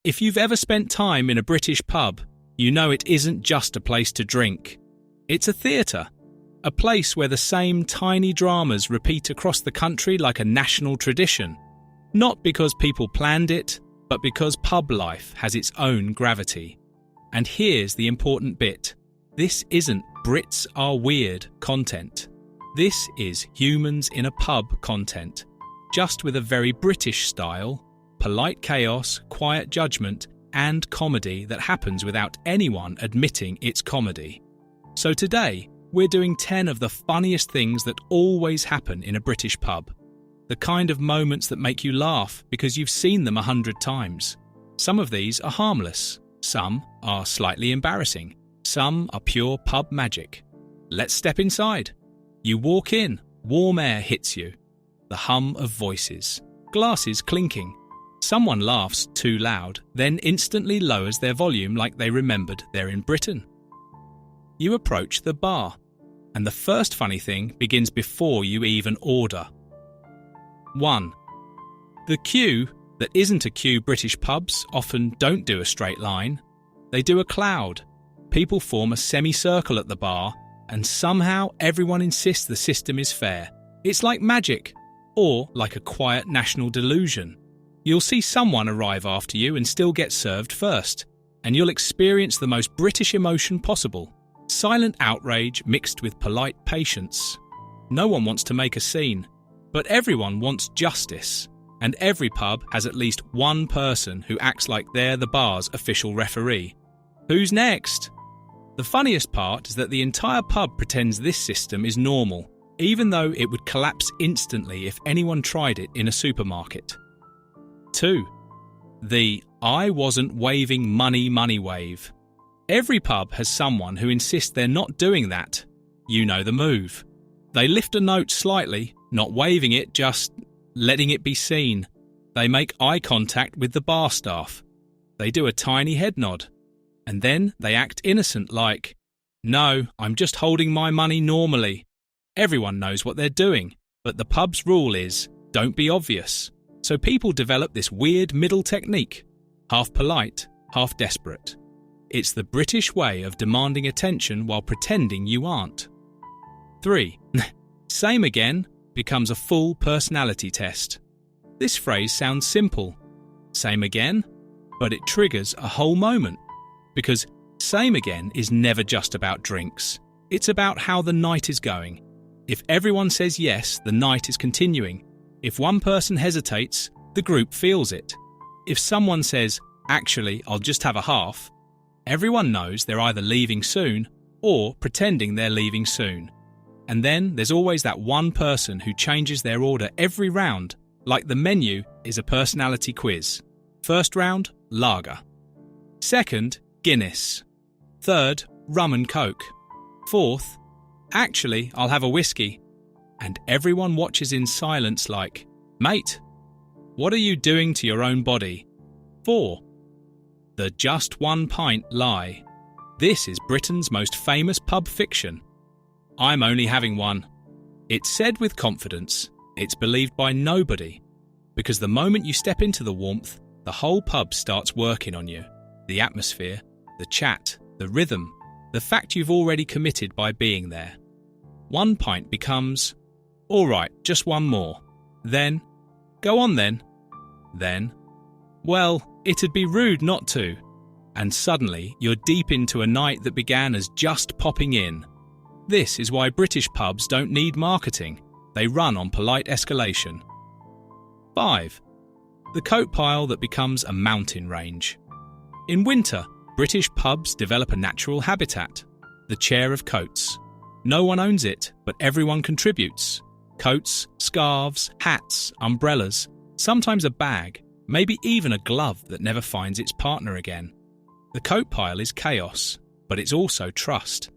If you've ever spent time in a British pub, you know it isn't just a place to drink. It's a theatre, a place where the same tiny dramas repeat across the country like a national tradition. Not because people planned it, but because pub life has its own gravity. And here's the important bit. This isn't Brits are weird content. This is humans in a pub content, just with a very British style, polite chaos, quiet judgment, and comedy that happens without anyone admitting it's comedy. So today, we're doing 10 of the funniest things that always happen in a British pub. The kind of moments that make you laugh because you've seen them 100 times. Some of these are harmless. Some are slightly embarrassing. Some are pure pub magic. Let's step inside. You walk in, warm air hits you. The hum of voices, glasses clinking. Someone laughs too loud, then instantly lowers their volume like they remembered they're in Britain. You approach the bar, and the first funny thing begins before you even order. 1. The queue that isn't a queue. British pubs often don't do a straight line. They do a cloud. People form a semicircle at the bar, and somehow everyone insists the system is fair. It's like magic, or like a quiet national delusion. You'll see someone arrive after you and still get served first, and you'll experience the most British emotion possible. Silent outrage mixed with polite patience. No one wants to make a scene, but everyone wants justice, and every pub has at least one person who acts like they're the bar's official referee. Who's next? The funniest part is that the entire pub pretends this system is normal, even though it would collapse instantly if anyone tried it in a supermarket. 2. The I wasn't waving money wave. Every pub has someone who insists they're not doing that. You know the move. They lift a note slightly, not waving it, just letting it be seen. They make eye contact with the bar staff. They do a tiny head nod. And then they act innocent like, no, I'm just holding my money normally. Everyone knows what they're doing, but the pub's rule is, don't be obvious. So people develop this weird middle technique, half polite, half desperate. It's the British way of demanding attention while pretending you aren't. 3. Same again becomes a full personality test. This phrase sounds simple. Same again, but it triggers a whole moment. Because same again is never just about drinks. It's about how the night is going. If everyone says yes, the night is continuing. If one person hesitates, the group feels it. If someone says, actually, I'll just have a half, everyone knows they're either leaving soon or pretending they're leaving soon. And then there's always that one person who changes their order every round, like the menu is a personality quiz. First round, lager. Second, Guinness. Third, rum and coke. Fourth, actually, I'll have a whiskey. And everyone watches in silence like, mate, what are you doing to your own body? 4. The just one pint lie. This is Britain's most famous pub fiction. I'm only having one. It's said with confidence. It's believed by nobody. Because the moment you step into the warmth, the whole pub starts working on you. The atmosphere, the chat, the rhythm, the fact you've already committed by being there. 1 pint becomes, all right, just one more. Then, go on then. Then, well, it'd be rude not to. And suddenly, you're deep into a night that began as just popping in. This is why British pubs don't need marketing. They run on polite escalation. 5. The coat pile that becomes a mountain range. In winter, British pubs develop a natural habitat, the chair of coats. No one owns it, but everyone contributes. Coats, scarves, hats, umbrellas, sometimes a bag, maybe even a glove that never finds its partner again. The coat pile is chaos, but it's also trust.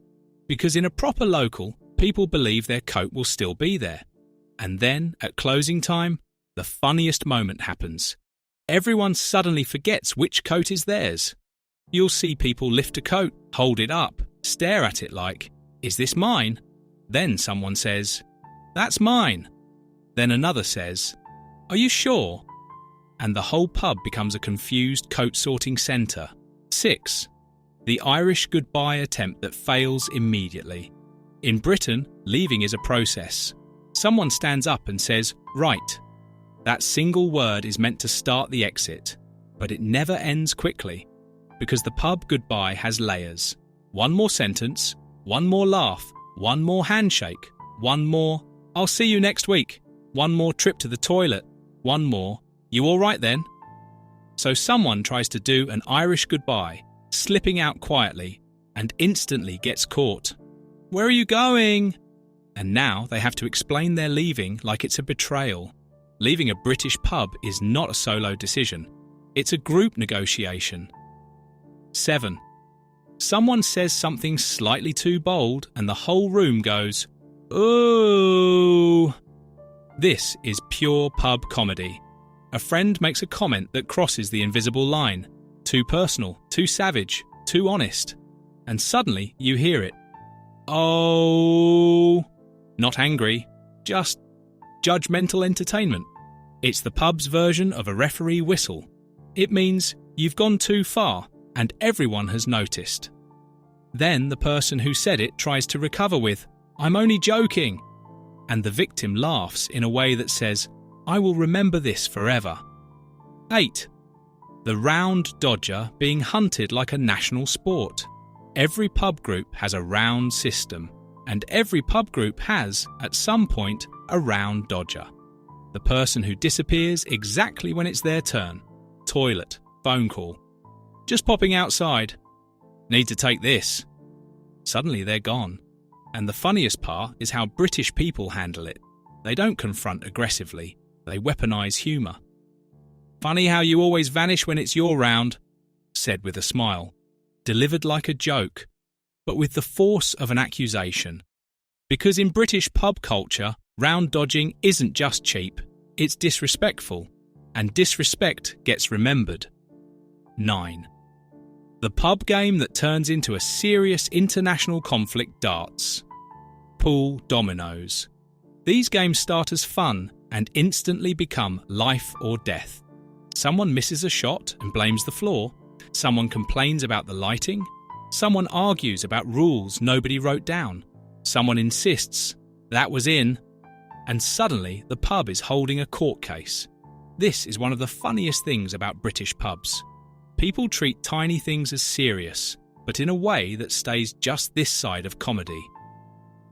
Because in a proper local, people believe their coat will still be there. And then, at closing time, the funniest moment happens. Everyone suddenly forgets which coat is theirs. You'll see people lift a coat, hold it up, stare at it like, is this mine? Then someone says, that's mine. Then another says, are you sure? and the whole pub becomes a confused coat-sorting centre. 6. The Irish goodbye attempt that fails immediately. In Britain, leaving is a process. Someone stands up and says, "Right." That single word is meant to start the exit, but it never ends quickly, because the pub goodbye has layers. One more sentence, one more laugh, one more handshake, one more, "I'll see you next week," one more trip to the toilet, one more, "You all right then?" So someone tries to do an Irish goodbye, slipping out quietly, and instantly gets caught. "Where are you going?" And now they have to explain their leaving like it's a betrayal. Leaving a British pub is not a solo decision. It's a group negotiation. 7. Someone says something slightly too bold and the whole room goes, "Ooh." This is pure pub comedy. A friend makes a comment that crosses the invisible line. Too personal, too savage, too honest. And suddenly you hear it. "Oh." Not angry, just judgmental entertainment. It's the pub's version of a referee whistle. It means you've gone too far and everyone has noticed. Then the person who said it tries to recover with, "I'm only joking." And the victim laughs in a way that says, "I will remember this forever." 8. The round dodger being hunted like a national sport. Every pub group has a round system, and every pub group has, at some point, a round dodger. The person who disappears exactly when it's their turn. Toilet, phone call. "Just popping outside. Need to take this." Suddenly they're gone. And the funniest part is how British people handle it. They don't confront aggressively, they weaponise humour. "Funny how you always vanish when it's your round," said with a smile, delivered like a joke, but with the force of an accusation. Because in British pub culture, round dodging isn't just cheap, it's disrespectful, and disrespect gets remembered. 9. The pub game that turns into a serious international conflict, darts. Pool, dominoes. These games start as fun and instantly become life or death. Someone misses a shot and blames the floor. Someone complains about the lighting. Someone argues about rules nobody wrote down. Someone insists, "That was in." And suddenly the pub is holding a court case. This is one of the funniest things about British pubs. People treat tiny things as serious, but in a way that stays just this side of comedy.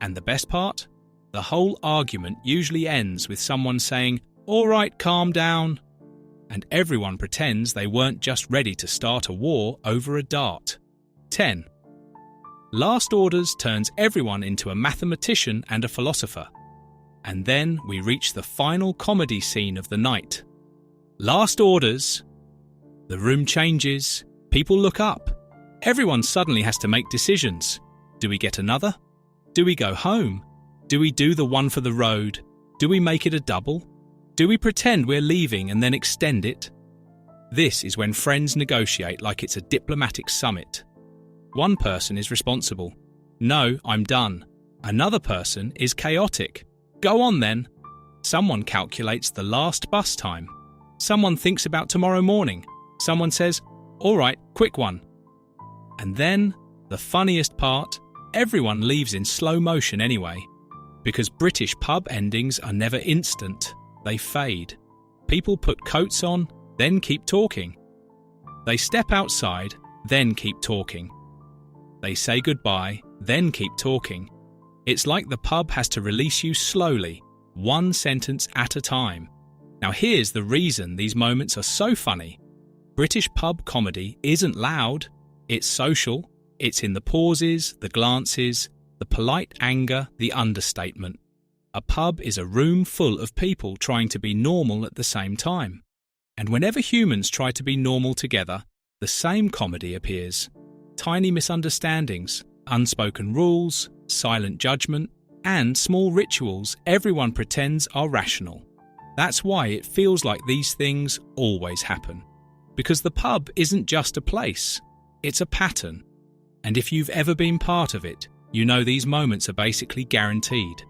And the best part? The whole argument usually ends with someone saying, "All right, calm down." And everyone pretends they weren't just ready to start a war over a dart. 10. Last Orders turns everyone into a mathematician and a philosopher. And then we reach the final comedy scene of the night. Last Orders. The room changes. People look up. Everyone suddenly has to make decisions. Do we get another? Do we go home? Do we do the one for the road? Do we make it a double? Do we pretend we're leaving and then extend it? This is when friends negotiate like it's a diplomatic summit. One person is responsible. "No, I'm done." Another person is chaotic. "Go on then." Someone calculates the last bus time. Someone thinks about tomorrow morning. Someone says, "All right, quick one." And then, the funniest part, everyone leaves in slow motion anyway. Because British pub endings are never instant, they fade. People put coats on, then keep talking. They step outside, then keep talking. They say goodbye, then keep talking. It's like the pub has to release you slowly, one sentence at a time. Now here's the reason these moments are so funny. British pub comedy isn't loud, it's social, it's in the pauses, the glances, the polite anger, the understatement. A pub is a room full of people trying to be normal at the same time. And whenever humans try to be normal together, the same comedy appears. Tiny misunderstandings, unspoken rules, silent judgment, and small rituals everyone pretends are rational. That's why it feels like these things always happen. Because the pub isn't just a place, it's a pattern. And if you've ever been part of it, you know these moments are basically guaranteed.